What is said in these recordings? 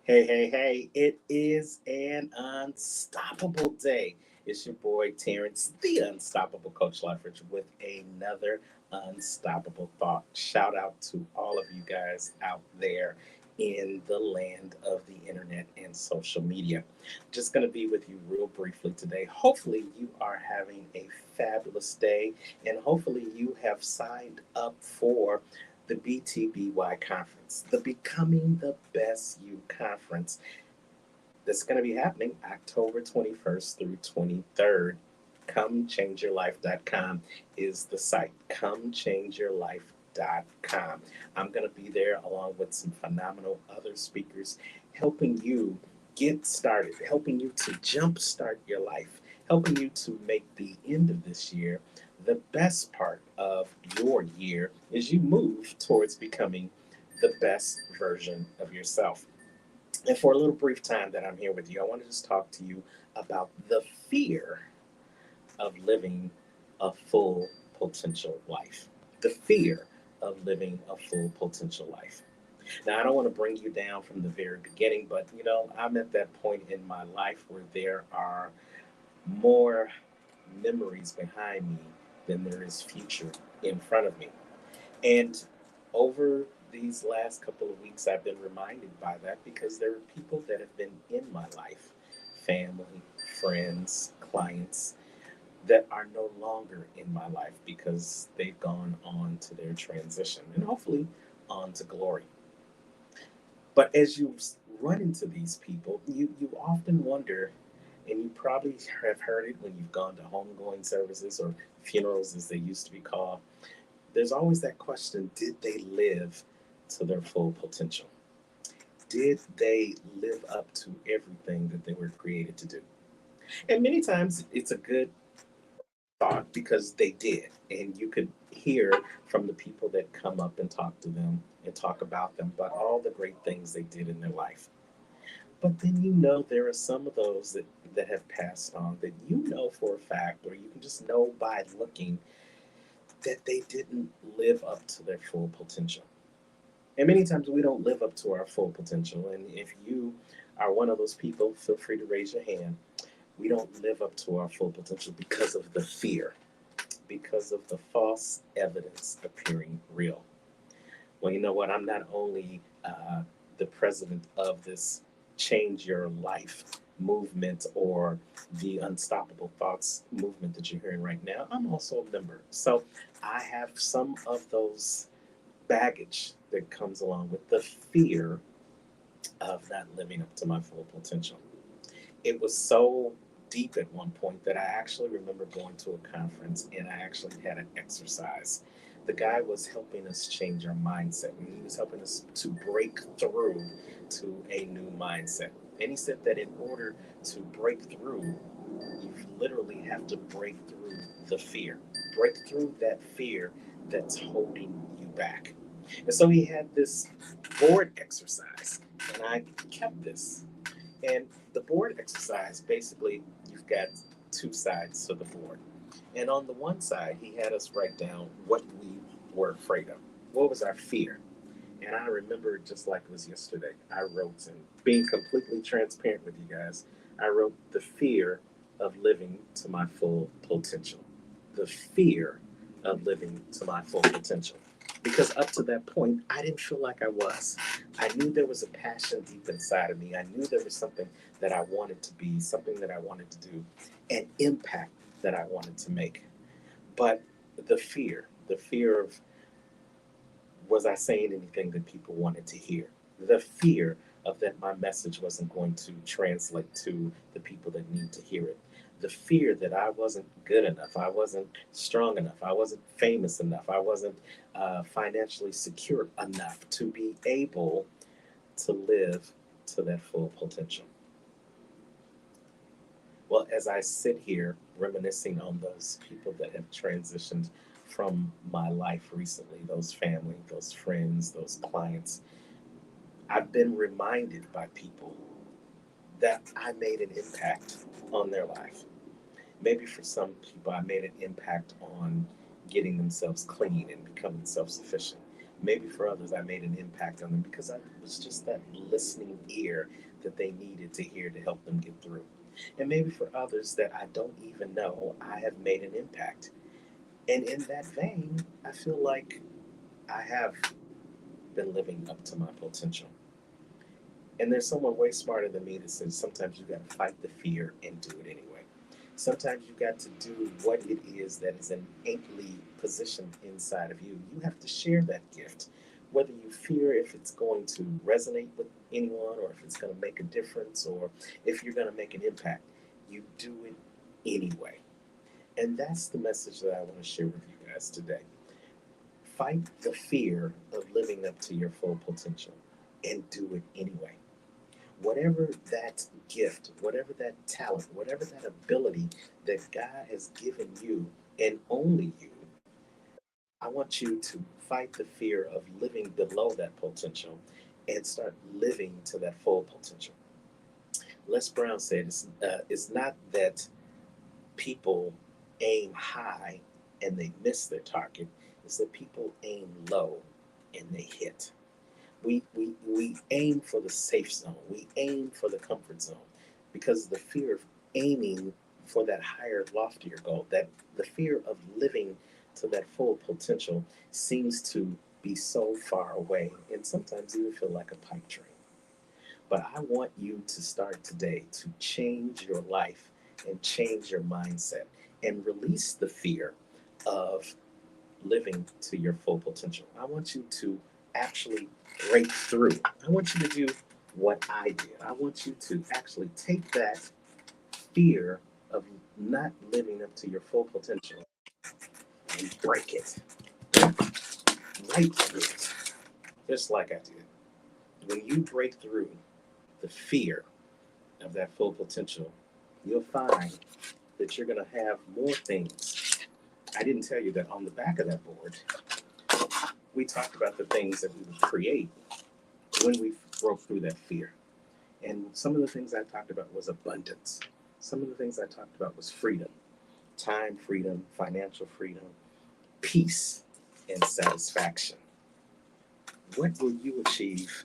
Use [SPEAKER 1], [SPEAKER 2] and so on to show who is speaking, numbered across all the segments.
[SPEAKER 1] Hey, hey, hey, it is an unstoppable day. It's your boy Terrence, the Unstoppable Coach Leffridge, with another unstoppable thought. Shout out to all of you guys out there in the land of the internet and social media. Just going to be with you real briefly today. Hopefully, you are having a fabulous day, and hopefully, you have signed up for the BTBY conference, the Becoming the Best You conference that's going to be happening October 21st through 23rd. ComeChangeYourLife.com is the site. ComeChangeYourLife.com. I'm going to be there along with some phenomenal other speakers helping you get started, helping you to jumpstart your life, helping you to make the end of this year the best part of your year as you move towards becoming the best version of yourself. And for a little brief time that I'm here with you, I want to just talk to you about the fear of living a full potential life. The fear of living a full potential life. Now, I don't want to bring you down from the very beginning, but I'm at that point in my life where there are more memories behind me than there is future in front of me. And over these last couple of weeks, I've been reminded by that because there are people that have been in my life, family, friends, clients, that are no longer in my life because they've gone on to their transition and hopefully on to glory. But as you run into these people, you often wonder, and you probably have heard it when you've gone to homegoing services or funerals as they used to be called. There's always that question, did they live to their full potential? Did they live up to everything that they were created to do? And many times it's a good thought because they did. And you could hear from the people that come up and talk to them and talk about them, about all the great things they did in their life. But then there are some of those that have passed on that for a fact, or you can just know by looking that they didn't live up to their full potential. And many times we don't live up to our full potential. And if you are one of those people, feel free to raise your hand. We don't live up to our full potential because of the fear, because of the false evidence appearing real. Well, you know what? I'm not only the president of this Change Your Life movement or the Unstoppable Thoughts movement that you're hearing right now, I'm also a member. So I have some of those baggage that comes along with the fear of not living up to my full potential. It was so deep at one point that I actually remember going to a conference and I actually had an exercise. The guy was helping us change our mindset, and he was helping us to break through to a new mindset. And he said that in order to break through, you literally have to break through the fear, break through that fear that's holding you back. And so he had this board exercise, and I kept this. And the board exercise, basically, you've got two sides to the board. And on the one side, he had us write down what we were afraid of. What was our fear? And I remember just like it was yesterday, I wrote, and being completely transparent with you guys, I wrote the fear of living to my full potential. The fear of living to my full potential. Because up to that point, I didn't feel like I was. I knew there was a passion deep inside of me. I knew there was something that I wanted to be, something that I wanted to do, an impact that I wanted to make. But the fear of, was I saying anything that people wanted to hear? The fear of that my message wasn't going to translate to the people that need to hear it. The fear that I wasn't good enough, I wasn't strong enough, I wasn't famous enough, I wasn't financially secure enough to be able to live to that full potential. Well, as I sit here reminiscing on those people that have transitioned from my life recently, those family, those friends, those clients, I've been reminded by people that I made an impact on their life. Maybe for some people, I made an impact on getting themselves clean and becoming self sufficient. Maybe for others, I made an impact on them because I was just that listening ear that they needed to hear to help them get through. And maybe for others that I don't even know, I have made an impact. And in that vein, I feel like I have been living up to my potential. And there's someone way smarter than me that says sometimes you got to fight the fear and do it anyway. Sometimes you got to do what it is that is innately positioned inside of you. You have to share that gift, whether you fear if it's going to resonate with anyone or if it's going to make a difference or if you're going to make an impact. You do it anyway. And that's the message that I want to share with you guys today. Fight the fear of living up to your full potential and do it anyway. Whatever that gift, whatever that talent, whatever that ability that God has given you and only you, I want you to fight the fear of living below that potential and start living to that full potential. Les Brown said it's not that people aim high and they miss their target, it's that people aim low and they hit. We aim for the safe zone. We aim for the comfort zone because the fear of aiming for that higher, loftier goal, that the fear of living to that full potential seems to be so far away and sometimes even feel like a pipe dream. But I want you to start today to change your life and change your mindset and release the fear of living to your full potential. I want you to actually break through. I want you to do what I did. I want you to actually take that fear of not living up to your full potential and break it right through it, just like I did. When you break through the fear of that full potential, you'll find that you're going to have more things. I didn't tell you that on the back of that board, we talked about the things that we would create when we broke through that fear. And some of the things I talked about was abundance. Some of the things I talked about was freedom, time freedom, financial freedom, peace, and satisfaction. What will you achieve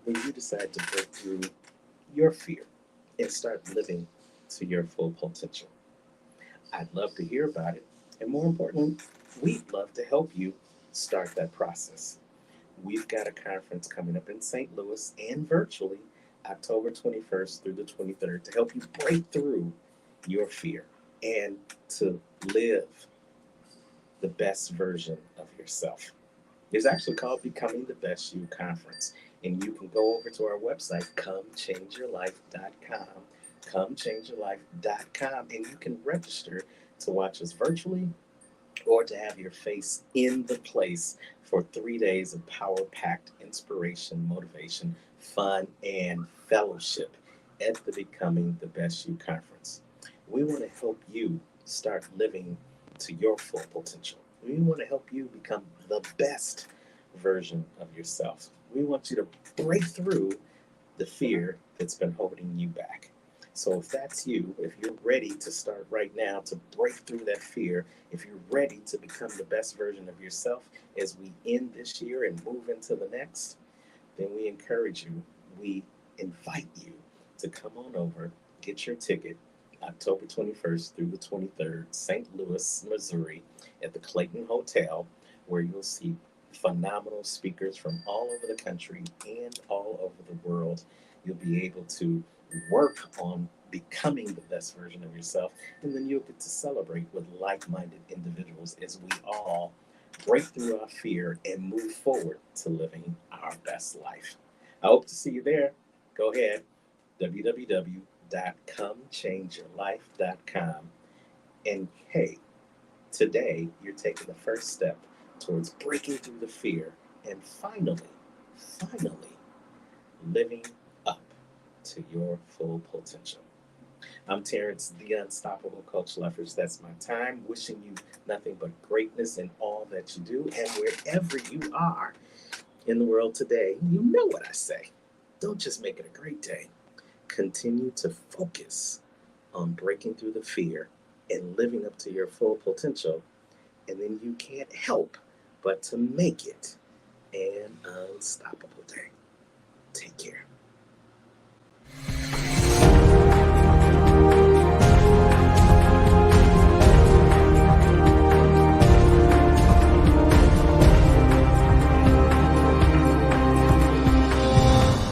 [SPEAKER 1] when you decide to break through your fear and start living to your full potential? I'd love to hear about it. And more importantly, we'd love to help you start that process. We've got a conference coming up in St. Louis and virtually October 21st through the 23rd to help you break through your fear and to live the best version of yourself. It's actually called Becoming the Best You Conference. And you can go over to our website, comechangeyourlife.com, comechangeyourlife.com, and you can register to watch us virtually or to have your face in the place for 3 days of power packed inspiration, motivation, fun, and fellowship at the Becoming the Best You Conference. We want to help you start living to your full potential. We want to help you become the best version of yourself. We want you to break through the fear that's been holding you back. So if that's you, if you're ready to start right now to break through that fear, if you're ready to become the best version of yourself as we end this year and move into the next, then we encourage you, we invite you to come on over, get your ticket October 21st through the 23rd, St. Louis, Missouri, at the Clayton Hotel, where you'll see phenomenal speakers from all over the country and all over the world. You'll be able to work on becoming the best version of yourself, and then you'll get to celebrate with like minded individuals as we all break through our fear and move forward to living our best life. I hope to see you there. Go ahead, www.comechangeyourlife.com. And hey, today you're taking the first step towards breaking through the fear and finally living up to your full potential. I'm Terrence, the Unstoppable Coach Leffers. That's my time. Wishing you nothing but greatness in all that you do and wherever you are in the world today. You know what I say. Don't just make it a great day. Continue to focus on breaking through the fear and living up to your full potential. And then you can't help but to make it and unstoppable day. Take care.